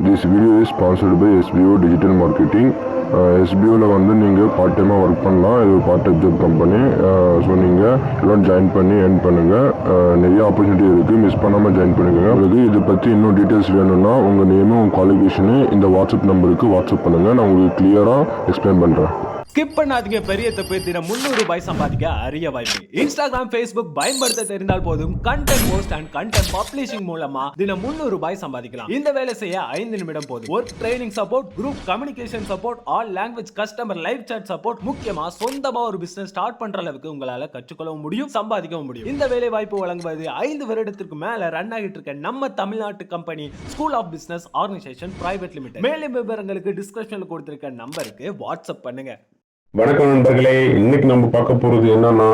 This video is sponsored by SBO Digital Marketing. SBOவில் வந்து நீங்கள் part டைமாக ஒர்க் பண்ணலாம். இது ஒரு part time job company. So நீங்கள் எல்லாம் ஜாயின் பண்ணி ஏர்ன் பண்ணுங்கள். நிறைய ஆப்பர்ச்சுனிட்டி இருக்குது, மிஸ் பண்ணாமல் ஜாயின் பண்ணுங்கள். உங்களுக்கு இதை பற்றி இன்னும் டீட்டெயில்ஸ் வேணும்னா உங்கள் நேமும் உங்கள் குவாலிஃபிகேஷனு இந்த வாட்ஸ்அப் நம்பருக்கு வாட்ஸ்அப் பண்ணுங்கள். நான் உங்களுக்கு கிளியராக எக்ஸ்பிளைன் பண்ணுறேன். ஸ்கிப் பண்ணாதீங்க. பெரிய தப்பு. தினம் 300 ரூபாய் சம்பாதிக்க அரிய வாய்ப்பு. இன்ஸ்டாகிராம், ஃபேஸ்புக் பயன்படுத்த தெரிந்தால் போதும். Content post and content publishing மூலமா தினம் 300 ரூபாய் சம்பாதிக்கலாம். இந்த வேலை செய்ய 5 நிமிடம் போதும். Work training support, group communication support, all language customer live chat support, முக்கியமா சொந்தமா ஒரு பிசினஸ் ஸ்டார்ட் பண்ற அளவுக்கு உங்களால கற்றுக்கொள்ளவும் முடியும், சம்பாதிக்கவும் முடியும். இந்த வேலை வாய்ப்பு வழங்குவது 5 வருடத்திற்கு மேல ரன் ஆகிட்டு இருக்க நம்ம தமிழ்நாட்டு company school of business organisation private limited. மேலும் விவரங்களுக்கு டிஸ்கிரிப்ஷன்ல கொடுத்திருக்க நம்பருக்கு வாட்ஸ்அப் பண்ணுங்க. வணக்கம் நண்பர்களே, இன்னைக்கு நம்ம பார்க்க போறது என்னன்னா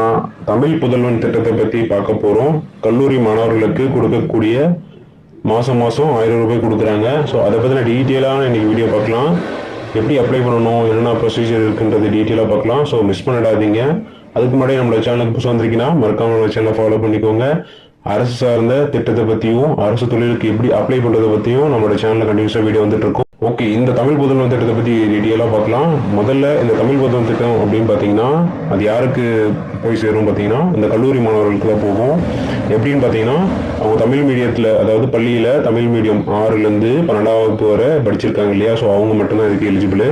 தமிழ் புதல்வன் திட்டத்தை பத்தி பார்க்க போறோம். கல்லூரி மாணவர்களுக்கு கொடுக்கக்கூடிய மாசம் 1000 ரூபாய் கொடுக்குறாங்க. ஸோ அதை பத்தின டீட்டெயிலான இன்னைக்கு வீடியோ பார்க்கலாம். எப்படி அப்ளை பண்ணணும், என்னென்ன ப்ரொசீஜர் இருக்குன்றது டீட்டெயிலாக பார்க்கலாம். ஸோ மிஸ் பண்ணிடாதீங்க. அதுக்கு முன்னாடி நம்மளோட சேனலுக்கு புதுசாக வந்திருக்கீங்கன்னா மறக்காம நம்ம சேனலை ஃபாலோ பண்ணிக்கோங்க. அரசு சார்ந்த திட்டத்தை பற்றியும் அரசு தொழிலுக்கு எப்படி அப்ளை பண்ணுறதை பற்றியும் நம்மளோட சேனலில் கண்டினியூஸாக வீடியோ வந்துட்டு இருக்கும். ஓகே, இந்த தமிழ் புதல்வன் திட்டத்தை பற்றி டீட்டெயிலாக பார்க்கலாம். முதல்ல இந்த தமிழ் புதல்வன் திட்டம் அப்படின்னு பார்த்தீங்கன்னா அது யாருக்கு போய் சேரும் பார்த்தீங்கன்னா இந்த கல்லூரி மாணவர்களுக்கு தான் போகும். எப்படின்னு பார்த்தீங்கன்னா அவங்க தமிழ் மீடியத்தில், அதாவது பள்ளியில் தமிழ் மீடியம் 6லேருந்து 12ஆம் வகுப்பு வரை படிச்சிருக்காங்க இல்லையா, ஸோ அவங்க மட்டும்தான் இதுக்கு எலிஜிபிள்.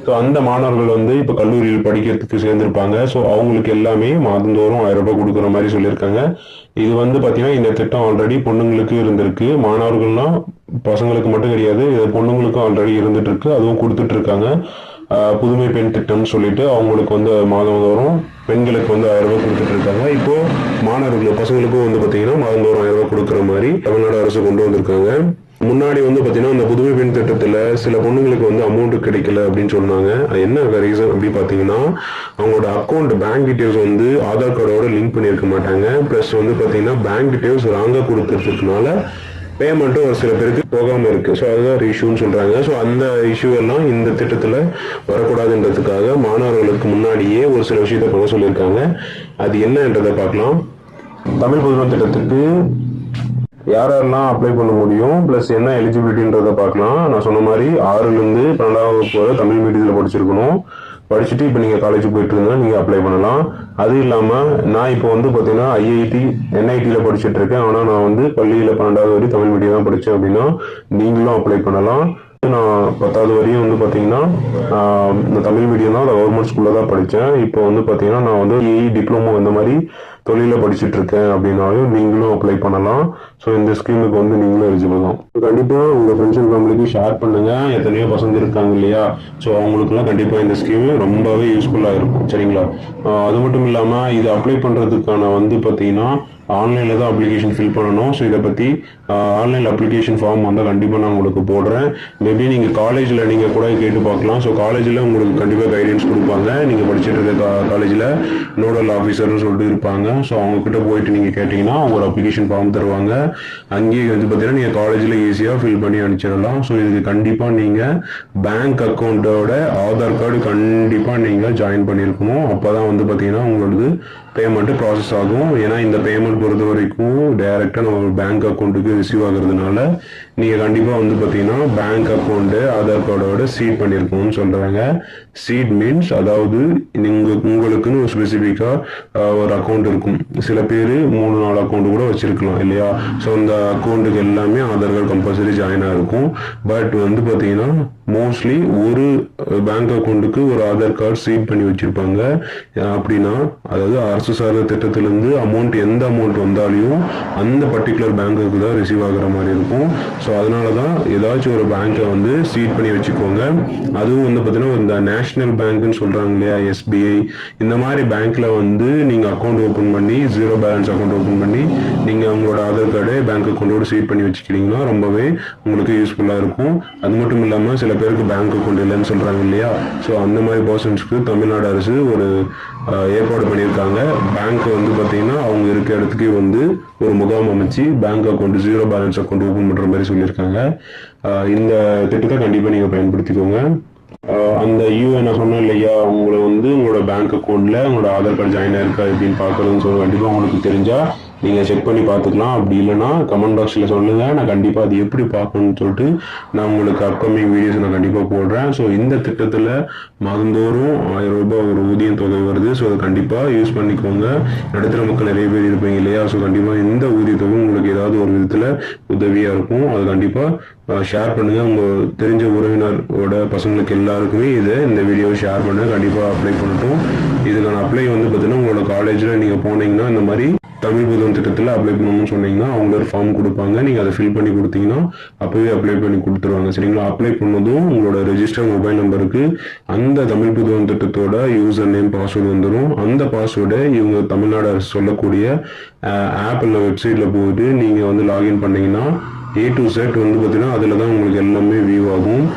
ஸோ அந்த மாணவர்கள் வந்து இப்போ கல்லூரியில் படிக்கிறதுக்கு சேர்ந்துருப்பாங்க. ஸோ அவங்களுக்கு எல்லாமே மாதந்தோறும் 1000 ரூபாய் கொடுக்குற மாதிரி சொல்லியிருக்காங்க. இது வந்து பார்த்தீங்கன்னா இந்த திட்டம் ஆல்ரெடி பொண்ணுங்களுக்கு இருந்திருக்கு. மாணவர்கள்னா பசங்களுக்கு மட்டும் கிடையாது, இது பொண்ணுங்களுக்கும் ஆல்ரெடி இருந்துட்டு இருக்கு, அதுவும் கொடுத்துட்டு இருக்காங்க. புதுமை பெண் திட்டம்னு சொல்லிட்டு அவங்களுக்கு வந்து மாதந்தோறும் பெண்களுக்கு வந்து 1000 ரூபாய் கொடுத்துட்டு இருக்காங்க. இப்போ மாணவர்கள் பசங்களுக்கும் வந்து பார்த்தீங்கன்னா மாதந்தோறும் 1000 ரூபாய் கொடுக்குற மாதிரி தமிழ்நாடு அரசு கொண்டு வந்திருக்காங்க. முன்னாடி வந்து பார்த்தீங்கன்னா இந்த புதுமை பெண் திட்டத்தில் சில பொண்ணுங்களுக்கு வந்து அமௌண்ட் கிடைக்கல அப்படின்னு சொன்னாங்க. அது என்ன ரீசன் அப்படின்னு பார்த்தீங்கன்னா அவங்களோட அக்கௌண்ட் பேங்க் டீட்டெயில்ஸ் வந்து ஆதார் கார்டோட லிங்க் பண்ணியிருக்க மாட்டாங்க. ப்ளஸ் வந்து பார்த்தீங்கன்னா பேங்க் டீட்டெயில்ஸ் ராங்காக கொடுத்துருக்கனால பேமெண்ட்டும் ஒரு சில பேருக்கு போகாமல் இருக்குது. ஸோ அதுதான் ஒரு இஷ்யூன்னு சொல்கிறாங்க. ஸோ அந்த இஷ்யூ எல்லாம் இந்த திட்டத்தில் வரக்கூடாதுன்றதுக்காக மாணவர்களுக்கு முன்னாடியே ஒரு சில விஷயத்தை பண்ண சொல்லியிருக்காங்க. அது என்னன்றதை பார்க்கலாம். தமிழ் புதுமை திட்டத்துக்கு யாரெல்லாம் அப்ளை பண்ண முடியும், ப்ளஸ் என்ன எலிஜிபிலிட்டின்றதை பார்க்கலாம். நான் சொன்ன மாதிரி 6லேருந்து 12ஆம் வகுப்பு வரை தமிழ் மீடியத்தில் படிச்சிருக்கணும். படிச்சுட்டு இப்போ நீங்கள் காலேஜ் போயிட்டு இருந்தால் நீங்கள் அப்ளை பண்ணலாம். அது இல்லாமல் நான் இப்போ வந்து பார்த்தீங்கன்னா ஐஐடி NITயில் படிச்சுட்டு இருக்கேன். ஆனால் நான் வந்து பள்ளியில் 12வது வரை தமிழ் மீடியம் தான் படித்தேன் அப்படின்னா நீங்களும் அப்ளை பண்ணலாம். நான் 10வது வரையும் வந்து பார்த்தீங்கன்னா இந்த தமிழ் மீடியம் தான் கவர்மெண்ட் ஸ்கூலில் தான் படித்தேன். இப்போ வந்து பார்த்தீங்கன்னா நான் வந்து டிப்ளமோ இந்த மாதிரி தொழிலில் படிச்சுட்டு இருக்கேன் அப்படின்னாலும் நீங்களும் அப்ளை பண்ணலாம். ஸோ இந்த ஸ்கீமுக்கு வந்து நீங்களும் எலிஜிபிள் தான். கண்டிப்பாக உங்கள் ஃப்ரெண்ட்ஸ் அண்ட் ஃபேமிலிக்கு ஷேர் பண்ணுங்கள். எத்தனையோ பசங்க இருக்காங்க இல்லையா, ஸோ அவங்களுக்குலாம் கண்டிப்பாக இந்த ஸ்கீமு ரொம்பவே யூஸ்ஃபுல்லாக இருக்கும். சரிங்களா? அது மட்டும் இல்லாமல் இது அப்ளை பண்ணுறதுக்கான வந்து பார்த்தீங்கன்னா ஆன்லைனில் தான் அப்ளிகேஷன் ஃபில் பண்ணணும். ஸோ இதை பற்றி ஆன்லைன் அப்ளிகேஷன் ஃபார்ம் வந்து கண்டிப்பாக நான் உங்களுக்கு போடுறேன். மேபி நீங்கள் காலேஜில் நீங்கள் கூட கேட்டு பார்க்கலாம். ஸோ காலேஜில் உங்களுக்கு கண்டிப்பாக கைடன்ஸ் கொடுப்பாங்க. நீங்கள் படிச்சுட்டு இருக்க காலேஜில் நோடல் ஆஃபீஸர்னு சொல்லிட்டு இருப்பாங்க. ஸோ அவங்கக்கிட்ட போயிட்டு நீங்கள் கேட்டிங்கன்னா அவங்க ஒரு அப்ளிகேஷன் ஃபார்ம் தருவாங்க. அங்கேயே வந்து பார்த்தீங்கன்னா நீங்கள் காலேஜில் ஈஸியாக ஃபில் பண்ணி அனுப்பிச்சிடலாம். ஸோ இதுக்கு கண்டிப்பாக நீங்கள் பேங்க் அக்கௌண்ட்டோட ஆதார் கார்டு கண்டிப்பாக நீங்கள் ஜாயின் பண்ணியிருக்கணும். அப்போ தான் வந்து பார்த்தீங்கன்னா உங்களோடது பேமெண்ட்டு ப்ராசஸ் ஆகும். ஏன்னா இந்த பேமெண்ட் பொறுத்த வரைக்கும் டைரெக்டாக நம்ம பேங்க் அக்கௌண்ட்டுக்கு ரிசீவ் ஆகுறதுனால நீங்கள் கண்டிப்பாக வந்து பார்த்தீங்கன்னா பேங்க் அக்கௌண்ட்டு ஆதார் கார்டோட சீட் பண்ணியிருக்கணும்னு சொல்கிறாங்க. சீட் மீன்ஸ் அதாவது உங்களுக்குன்னு ஒரு ஸ்பெசிஃபிக்காக ஒரு அக்கௌண்ட் இருக்கும். சில பேர் 3-4 அக்கௌண்ட் கூட வச்சுருக்கலாம் இல்லையா. ஸோ அந்த அக்கௌண்ட்டுக்கு எல்லாமே ஆதார் கார்டு கம்பல்சரி ஜாயினாக இருக்கும். பட் வந்து பார்த்தீங்கன்னா மோஸ்ட்லி ஒரு பேங்க் அக்கௌண்ட்டுக்கு ஒரு ஆதார் கார்டு சீட் பண்ணி வச்சுருப்பாங்க. அப்படின்னா அதாவது அரசு சார்ந்த திட்டத்திலேருந்து எந்த அமௌண்ட் வந்தாலையும் அந்த பர்டிகுலர் பேங்க்குக்கு தான் ரிசீவ் ஆகிற மாதிரி இருக்கும். ஸோ அதனால தான் ஏதாச்சும் ஒரு பேங்க்கை வந்து சீட் பண்ணி வச்சுக்கோங்க. அதுவும் வந்து பார்த்தீங்கன்னா இந்த நேஷனல் பேங்க்னு சொல்கிறாங்க இல்லையா, SBI இந்த மாதிரி பேங்க்கில் வந்து நீங்கள் அக்கௌண்ட் ஓப்பன் பண்ணி 0 பேலன்ஸ் அக்கௌண்ட் ஓப்பன் பண்ணி நீங்கள் உங்களோட ஆதார் கார்டை பேங்க் அக்கௌண்ட்டோடு சீட் பண்ணி வச்சுக்கிட்டிங்கன்னா ரொம்பவே உங்களுக்கு யூஸ்ஃபுல்லாக இருக்கும். அது மட்டும் இல்லாமல் சில பேருக்கு பேங்க் அக்கௌண்ட் இல்லைன்னு சொல்கிறாங்க இல்லையா, ஸோ அந்த மாதிரி பர்சன்ஸ்க்கு தமிழ்நாடு அரசு ஒரு ஏற்பாடு பண்ணியிருக்காங்க. பேங்க் வந்து பார்த்தீங்கன்னா அவங்க இருக்க இடத்துக்கு வந்து ஒரு முகாம் அமைச்சு bank account 0 balance account open பண்ணுற மாதிரி சொல்லியிருக்காங்க. இந்த திட்டத்தை கண்டிப்பாக நீங்கள் பயன்படுத்திக்கோங்க. அந்த நான் சொன்னேன் இல்லையா, உங்களை வந்து உங்களோட பேங்க் அக்கௌண்ட்டில் உங்களோட ஆதார் கார்டு ஜாயின் ஆயிருக்கா எப்படின்னு பார்க்குறதுன்னு சொல்லி கண்டிப்பாக உங்களுக்கு தெரிஞ்சால் நீங்கள் செக் பண்ணி பார்த்துக்கலாம். அப்படி இல்லைன்னா கமெண்ட் பாக்ஸில் சொல்லுங்கள், நான் கண்டிப்பாக அது எப்படி பார்க்கணும்னு சொல்லிட்டு நான் உங்களுக்கு அப்கமிங் வீடியோஸ் நான் கண்டிப்பாக போடுறேன். ஸோ இந்த திட்டத்தில் மாதந்தோறும் 1000 ரூபாய் ஒரு ஊதியம் தொகை வருது. ஸோ அதை கண்டிப்பாக யூஸ் பண்ணிக்கோங்க. நடுத்தர மக்கள் நிறைய பேர் இருப்பீங்க இல்லையா? ஸோ கண்டிப்பாக இந்த ஊதியத்தொகை உங்களுக்கு ஏதாவது ஒரு விதத்தில் உதவியாக இருக்கும். அது கண்டிப்பாக ஷேர் பண்ணுங்கள். உங்கள் தெரிஞ்ச உறவினரோட பசங்களுக்கு எல்லாருக்குமே இந்த வீடியோவை ஷேர் பண்ணுங்கள். கண்டிப்பாக அப்ளை பண்ணட்டும். இதுக்கான அப்ளை வந்து பார்த்தீங்கன்னா உங்களோட காலேஜில் நீங்கள் போனீங்கன்னா இந்த மாதிரி தமிழ் புதன் திட்டத்தில் அப்ளை பண்ணணும்னு சொன்னீங்கன்னா அவங்க ஒரு ஃபார்ம் கொடுப்பாங்க. நீங்கள் அதை ஃபில் பண்ணி கொடுத்தீங்கன்னா அப்போவே அப்ளை பண்ணி கொடுத்துருவாங்க. சரிங்களா? அப்ளை பண்ணதும் உங்களோட ரெஜிஸ்டர் மொபைல் நம்பருக்கு அந்த தமிழ் புதன் திட்டத்தோட யூசர் நேம் பாஸ்வேர்டு வந்துடும். அந்த பாஸ்வேர்டை இவங்க தமிழ்நாடு அரசு சொல்லக்கூடிய ஆப் இல்லை வெப்சைட்டில் போயிட்டு நீங்கள் வந்து லாகின் பண்ணீங்கன்னா A to Z வந்து பார்த்தீங்கன்னா அதில் தான் உங்களுக்கு எல்லாமே வியூ ஆகும்.